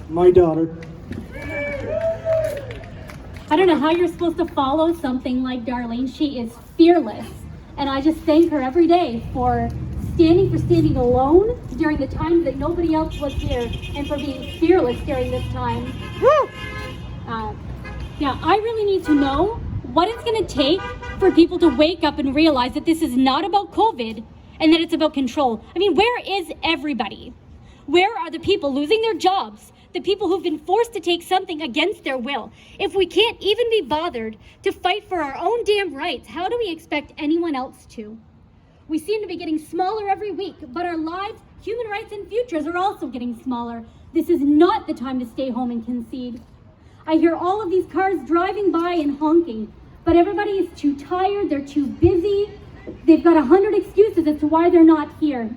My daughter. I don't know how you're supposed to follow something like Darlene. She is fearless. And I just thank her every day for standing alone during the times that nobody else was here, and for being fearless during this time. Yeah, I really need to know what it's going to take for people to wake up and realize that this is not about COVID and that it's about control. I mean, where is everybody? Where are the people losing their jobs? The people who've been forced to take something against their will? If we can't even be bothered to fight for our own damn rights, how do we expect anyone else to? We seem to be getting smaller every week, but our lives, human rights, and futures are also getting smaller. This is not the time to stay home and concede. I hear all of these cars driving by and honking, but everybody is too tired, they're too busy, they've got 100 excuses as to why they're not here.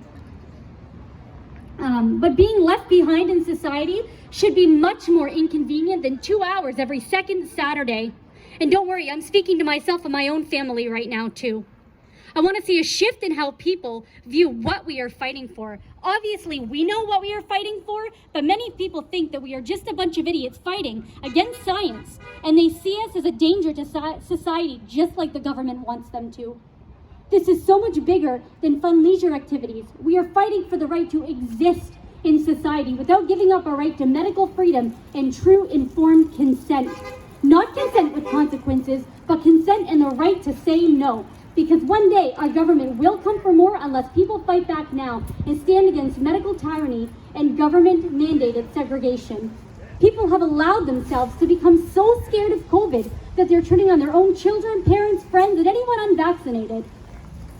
But being left behind in society should be much more inconvenient than 2 hours every second Saturday. And don't worry, I'm speaking to myself and my own family right now too. I want to see a shift in how people view what we are fighting for. Obviously, we know what we are fighting for, but many people think that we are just a bunch of idiots fighting against science, and they see us as a danger to society, just like the government wants them to. This is so much bigger than fun leisure activities. We are fighting for the right to exist in society without giving up our right to medical freedom and true informed consent. Not consent with consequences, but consent and the right to say no. Because one day our government will come for more unless people fight back now and stand against medical tyranny and government-mandated segregation. People have allowed themselves to become so scared of COVID that they're turning on their own children, parents, friends, and anyone unvaccinated.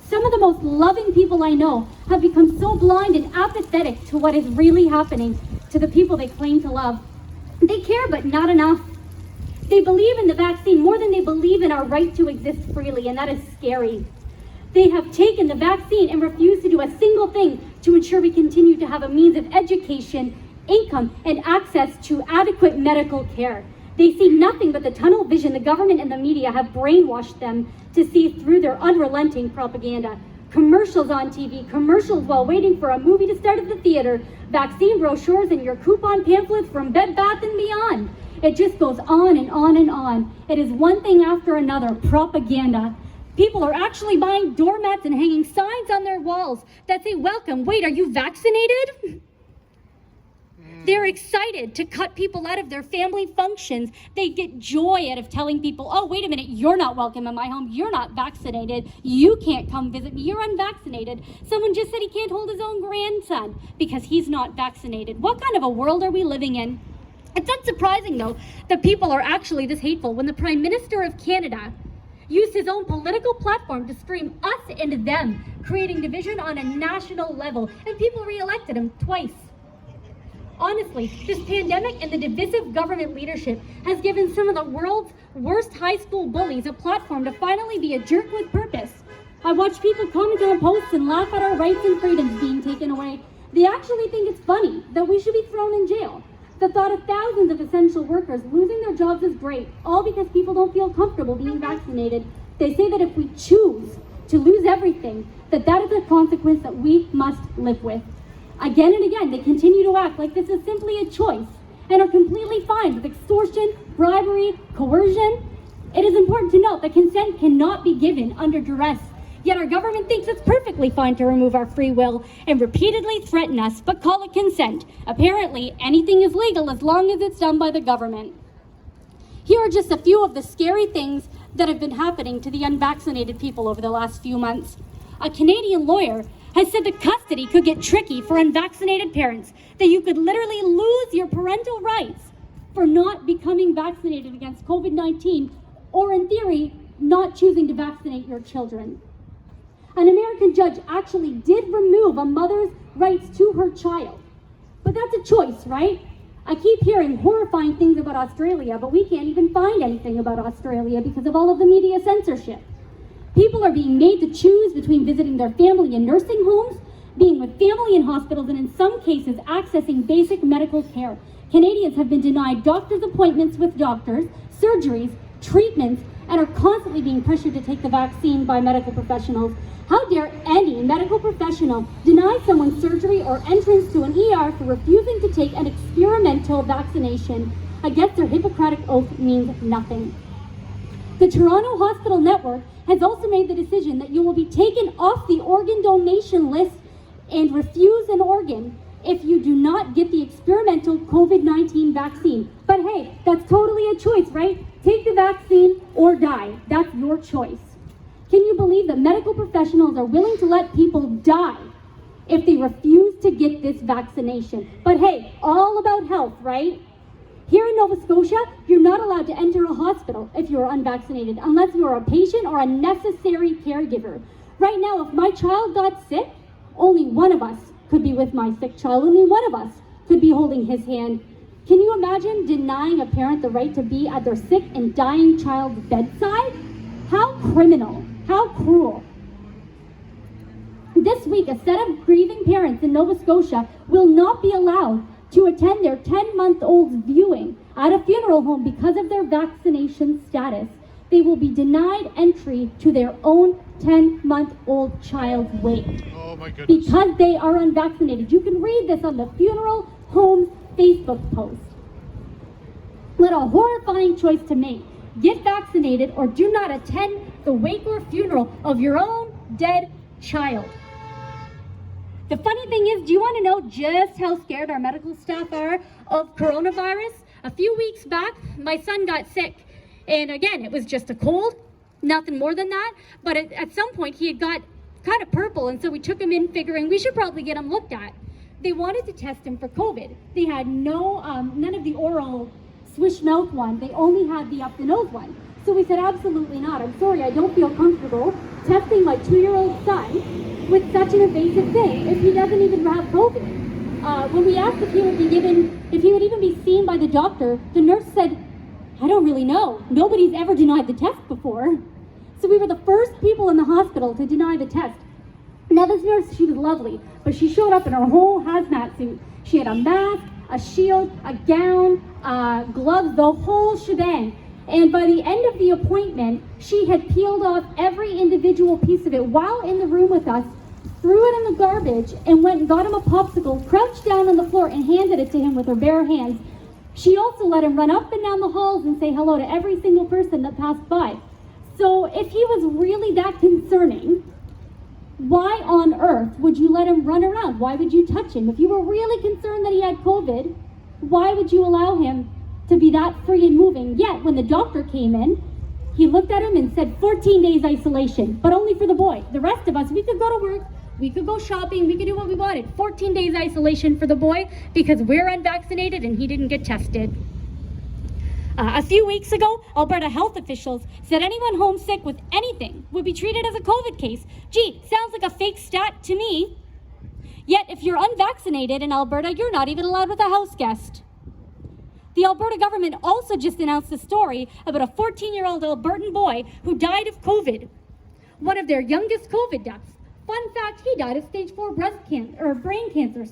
Some of the most loving people I know have become so blind and apathetic to what is really happening to the people they claim to love. They care, but not enough. They believe in the vaccine more than they believe in our right to exist freely, and that is scary. They have taken the vaccine and refused to do a single thing to ensure we continue to have a means of education, income, and access to adequate medical care. They see nothing but the tunnel vision the government and the media have brainwashed them to see through their unrelenting propaganda. Commercials on TV, commercials while waiting for a movie to start at the theater, vaccine brochures and your coupon pamphlets from Bed Bath & Beyond. It just goes on and on and on. It is one thing after another, propaganda. People are actually buying doormats and hanging signs on their walls that say, "Welcome, wait, are you vaccinated?" They're excited to cut people out of their family functions. They get joy out of telling people, "Oh, wait a minute, you're not welcome in my home. You're not vaccinated. You can't come visit me. You're unvaccinated." Someone just said he can't hold his own grandson because he's not vaccinated. What kind of a world are we living in? It's not surprising, though, that people are actually this hateful when the Prime Minister of Canada used his own political platform to scream us and them, creating division on a national level, and people re-elected him twice. Honestly, this pandemic and the divisive government leadership has given some of the world's worst high school bullies a platform to finally be a jerk with purpose. I watch people comment on posts and laugh at our rights and freedoms being taken away. They actually think it's funny that we should be thrown in jail. The thought of thousands of essential workers losing their jobs is great, all because people don't feel comfortable being vaccinated. They say that if we choose to lose everything, that is a consequence that we must live with. Again and again, they continue to act like this is simply a choice and are completely fine with extortion, bribery, coercion. It is important to note that consent cannot be given under duress. Yet our government thinks it's perfectly fine to remove our free will and repeatedly threaten us, but call it consent. Apparently, anything is legal as long as it's done by the government. Here are just a few of the scary things that have been happening to the unvaccinated people over the last few months. A Canadian lawyer has said that custody could get tricky for unvaccinated parents, that you could literally lose your parental rights for not becoming vaccinated against COVID-19, or in theory, not choosing to vaccinate your children. An American judge actually did remove a mother's rights to her child. But that's a choice, right? I keep hearing horrifying things about Australia, but we can't even find anything about Australia because of all of the media censorship. People are being made to choose between visiting their family in nursing homes, being with family in hospitals, and in some cases, accessing basic medical care. Canadians have been denied doctor's appointments with doctors, surgeries, treatments, and are constantly being pressured to take the vaccine by medical professionals. How dare any medical professional deny someone surgery or entrance to an ER for refusing to take an experimental vaccination against their Hippocratic oath means nothing. The Toronto Hospital Network has also made the decision that you will be taken off the organ donation list and refuse an organ if you do not get the experimental COVID-19 vaccine. But hey, that's totally a choice, right? Take the vaccine or die. That's your choice. Can you believe that medical professionals are willing to let people die if they refuse to get this vaccination? But hey, all about health, right? Here in Nova Scotia, you're not allowed to enter a hospital if you're unvaccinated, unless you're a patient or a necessary caregiver. Right now, if my child got sick, only one of us could be with my sick child. Only one of us could be holding his hand. Can you imagine denying a parent the right to be at their sick and dying child's bedside? How criminal, how cruel. This week, a set of grieving parents in Nova Scotia will not be allowed to attend their 10-month-old's viewing at a funeral home because of their vaccination status. They will be denied entry to their own 10-month-old child's wake. Oh my goodness. Because they are unvaccinated. You can read this on the funeral home's Facebook post. What a horrifying choice to make. Get vaccinated or do not attend the wake or funeral of your own dead child. The funny thing is, do you want to know just how scared our medical staff are of coronavirus? A few weeks back, my son got sick. And again, it was just a cold, nothing more than that. But at some point, he had got kind of purple, and so we took him in figuring we should probably get him looked at. They wanted to test him for COVID. They had none of the oral swish mouth one. They only had the up the nose one. So we said, absolutely not. I'm sorry, I don't feel comfortable testing my 2-year-old son with such an invasive thing if he doesn't even have COVID. When we asked if he would even be seen by the doctor, the nurse said, I don't really know. Nobody's ever denied the test before. So we were the first people in the hospital to deny the test. Now this nurse, she was lovely, but she showed up in her whole hazmat suit. She had a mask, a shield, a gown, gloves, the whole shebang. And by the end of the appointment, she had peeled off every individual piece of it while in the room with us, threw it in the garbage, and went and got him a popsicle, crouched down on the floor, and handed it to him with her bare hands. She also let him run up and down the halls and say hello to every single person that passed by. So if he was really that concerning, why on earth would you let him run around? Why would you touch him? If you were really concerned that he had COVID, why would you allow him to be that free and moving? Yet when the doctor came in, he looked at him and said 14 days isolation, but only for the boy. The rest of us, we could go to work, we could go shopping, we could do what we wanted. 14 days isolation for the boy because we're unvaccinated and he didn't get tested. A few weeks ago, Alberta health officials said anyone homesick with anything would be treated as a COVID case. Gee, sounds like a fake stat to me. Yet if you're unvaccinated in Alberta, you're not even allowed with a house guest. The Alberta government also just announced a story about a 14-year-old Albertan boy who died of COVID, one of their youngest COVID deaths. Fun fact, he died of stage 4 brain cancer,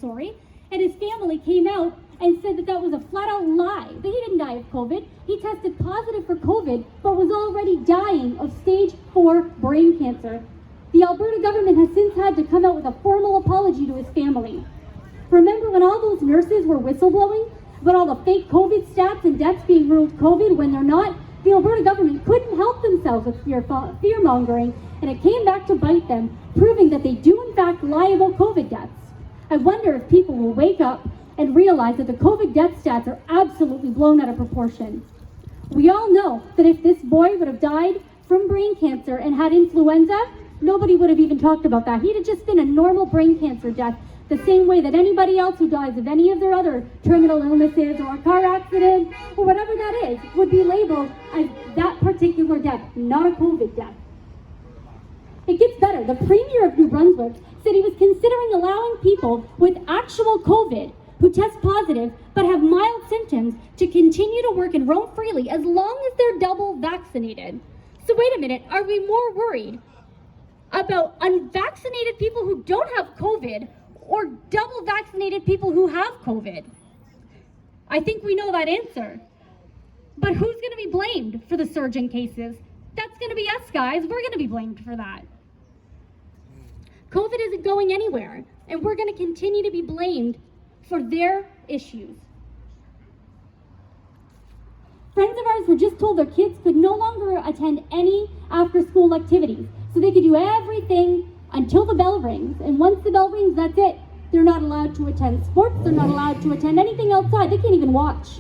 and his family came out and said that that was a flat-out lie, that he didn't die of COVID. He tested positive for COVID, but was already dying of stage 4 brain cancer. The Alberta government has since had to come out with a formal apology to his family. Remember when all those nurses were whistleblowing about all the fake COVID stats and deaths being ruled COVID when they're not? The Alberta government couldn't help themselves with fear-mongering, and it came back to bite them, proving that they do in fact lie about COVID deaths. I wonder if people will wake up and realize that the COVID death stats are absolutely blown out of proportion. We all know that if this boy would have died from brain cancer and had influenza, nobody would have even talked about that. He'd have just been a normal brain cancer death, the same way that anybody else who dies of any of their other terminal illnesses or a car accident or whatever that is would be labeled as that particular death, not a COVID death. It gets better. The Premier of New Brunswick said he was considering allowing people with actual COVID who test positive but have mild symptoms to continue to work and roam freely as long as they're double vaccinated. So wait a minute, are we more worried about unvaccinated people who don't have COVID or double vaccinated people who have COVID? I think we know that answer. But who's going to be blamed for the surge in cases? That's going to be us, guys. We're going to be blamed for that. COVID isn't going anywhere, and we're going to continue to be blamed for their issues. Friends of ours were just told their kids could no longer attend any after-school activities, so they could do everything until the bell rings, and once the bell rings, that's it. They're not allowed to attend sports, they're not allowed to attend anything outside, they can't even watch.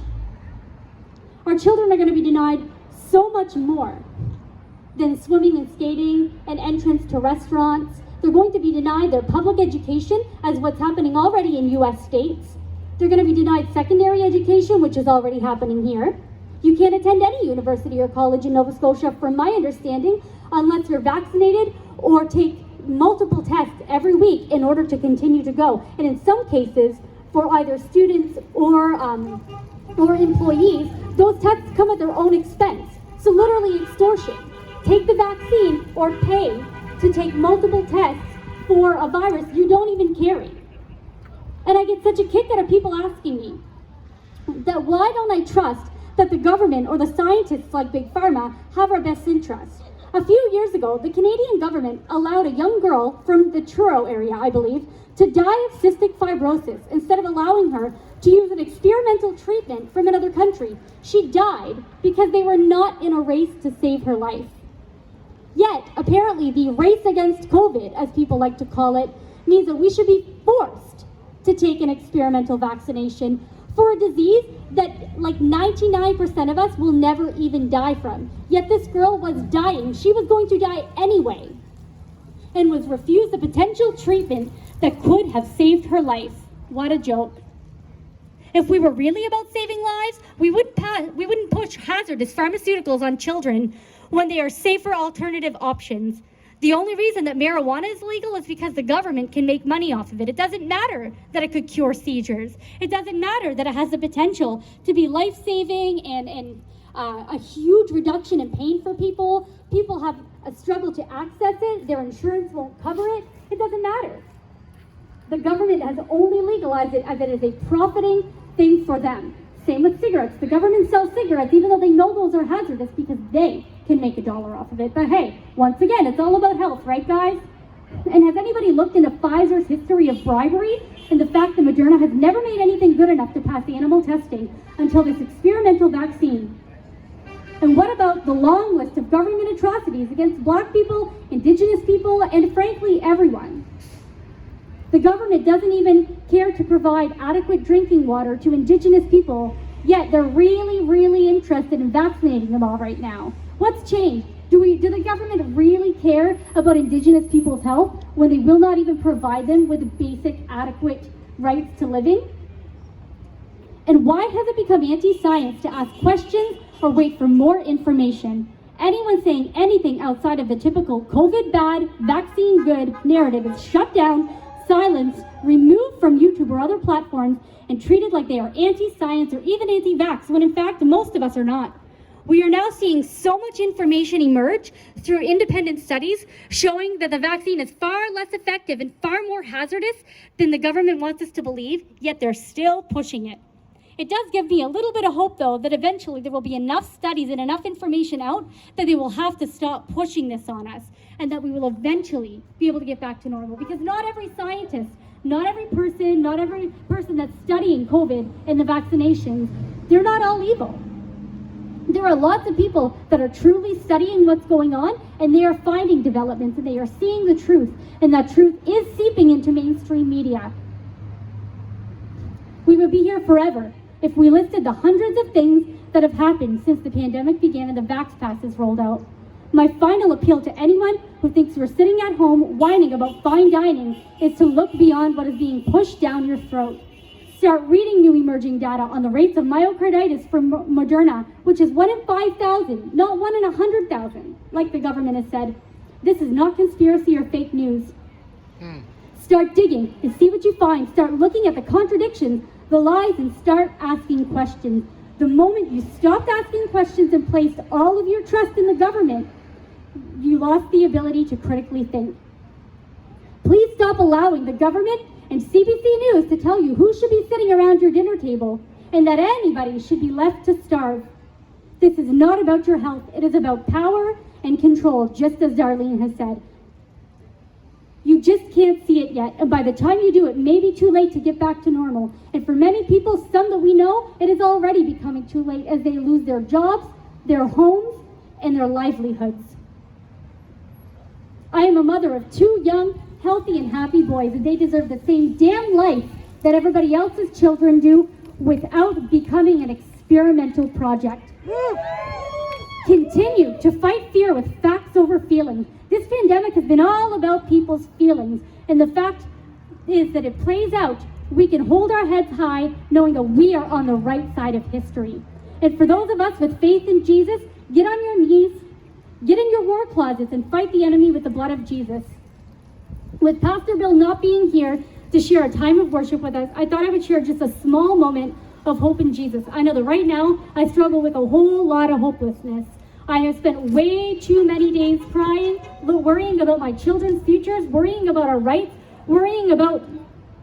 Our children are going to be denied so much more than swimming and skating and entrance to restaurants. They're going to be denied their public education, as what's happening already in US states. They're going to be denied secondary education, which is already happening here. You can't attend any university or college in Nova Scotia, from my understanding, unless you're vaccinated or take multiple tests every week in order to continue to go. And in some cases, for either students or employees, those tests come at their own expense. So literally extortion. Take the vaccine or pay to take multiple tests for a virus you don't even carry. And I get such a kick out of people asking me that why don't I trust that the government or the scientists like Big Pharma have our best interests. A few years ago, the Canadian government allowed a young girl from the Truro area, I believe, to die of cystic fibrosis instead of allowing her to use an experimental treatment from another country. She died because they were not in a race to save her life. Yet, apparently, the race against COVID, as people like to call it, means that we should be forced to take an experimental vaccination for a disease that like 99% of us will never even die from. Yet this girl was dying. She was going to die anyway and was refused a potential treatment that could have saved her life. What a joke. If we were really about saving lives, we wouldn't push hazardous pharmaceuticals on children when they are safer alternative options. The only reason that marijuana is legal is because the government can make money off of it. It doesn't matter that it could cure seizures. It doesn't matter that it has the potential to be life-saving and a huge reduction in pain for people. People have a struggle to access it. Their insurance won't cover it. It doesn't matter. The government has only legalized it as it is a profiting thing for them. Same with cigarettes. The government sells cigarettes even though they know those are hazardous because they can make $1 off of it. But hey, once again, it's all about health, right guys? And has anybody looked into Pfizer's history of bribery and the fact that Moderna has never made anything good enough to pass animal testing until this experimental vaccine? And what about the long list of government atrocities against Black people, Indigenous people, and frankly, everyone? The government doesn't even care to provide adequate drinking water to Indigenous people, yet they're really, really interested in vaccinating them all right now. What's changed? Do the government really care about Indigenous people's health when they will not even provide them with basic, adequate rights to living? And why has it become anti-science to ask questions or wait for more information? Anyone saying anything outside of the typical COVID bad, vaccine good narrative is shut down, silenced, removed from YouTube or other platforms, and treated like they are anti-science or even anti-vax, when in fact most of us are not. We are now seeing so much information emerge through independent studies showing that the vaccine is far less effective and far more hazardous than the government wants us to believe, yet they're still pushing it. It does give me a little bit of hope, though, that eventually there will be enough studies and enough information out that they will have to stop pushing this on us and that we will eventually be able to get back to normal. Because not every scientist, not every person that's studying COVID and the vaccinations, they're not all evil. There are lots of people that are truly studying what's going on, and they are finding developments, and they are seeing the truth, and that truth is seeping into mainstream media. We would be here forever if we listed the hundreds of things that have happened since the pandemic began and the Vax Pass is rolled out. My final appeal to anyone who thinks we're sitting at home whining about fine dining is to look beyond what is being pushed down your throat. Start reading new emerging data on the rates of myocarditis from Moderna, which is 1 in 5,000, not 1 in 100,000, like the government has said. This is not conspiracy or fake news. Start digging and see what you find. Start looking at the contradictions, the lies, and start asking questions. The moment you stopped asking questions and placed all of your trust in the government, you lost the ability to critically think. Please stop allowing the government and CBC News to tell you who should be sitting around your dinner table and that anybody should be left to starve. This is not about your health. It is about power and control, just as Darlene has said. You just can't see it yet, and by the time you do, it may be too late to get back to normal. And for many people, some that we know, it is already becoming too late as they lose their jobs, their homes, and their livelihoods. I am a mother of 2 young, healthy, and happy boys, and they deserve the same damn life that everybody else's children do without becoming an experimental project. Continue to fight fear with facts over feelings. This pandemic has been all about people's feelings, and the fact is that it plays out. We can hold our heads high knowing that we are on the right side of history. And for those of us with faith in Jesus, get on your knees, get in your war closets, and fight the enemy with the blood of Jesus. With Pastor Bill not being here to share a time of worship with us, I thought I would share just a small moment of hope in Jesus. I know that right now I struggle with a whole lot of hopelessness. I have spent way too many days crying, worrying about my children's futures, worrying about our rights, worrying about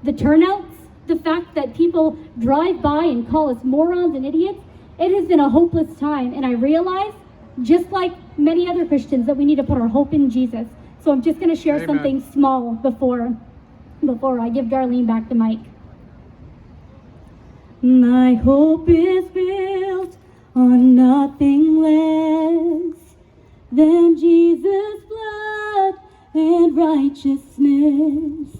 the turnouts, the fact that people drive by and call us morons and idiots. It has been a hopeless time, and I realize, just like many other Christians, that we need to put our hope in Jesus. So I'm just going to share something small before I give Darlene back the mic. My hope is built on nothing less than Jesus' blood and righteousness.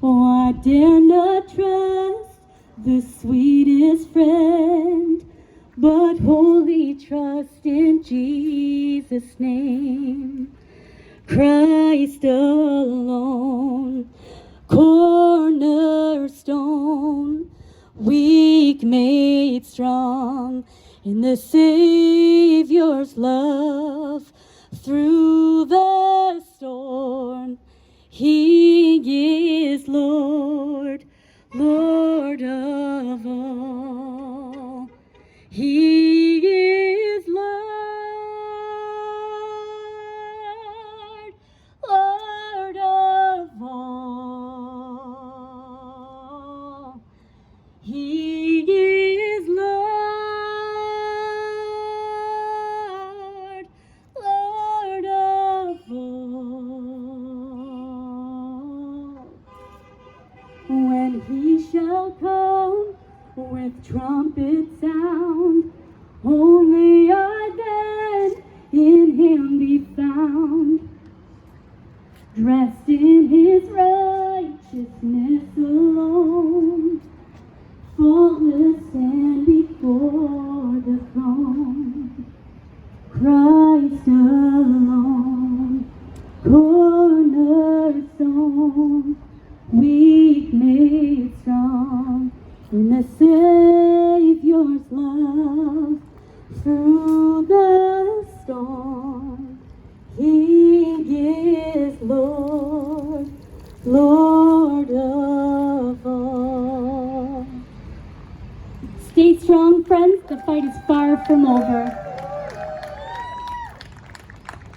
Oh, I dare not trust the sweetest friend, but wholly trust in Jesus' name. Christ alone, cornerstone, weak made strong in the Savior's love. Through the storm, He is Lord, Lord of all. He is Lord, Lord of all. He is Lord, Lord of all. When He shall come with trumpet sound, only I then in Him be found, dressed in His righteousness alone, faultless and before the throne. Christ alone, cornerstone, weak made strong in the Savior's love. Through the storm, He is Lord, Lord of all. Stay strong, friends. The fight is far from over.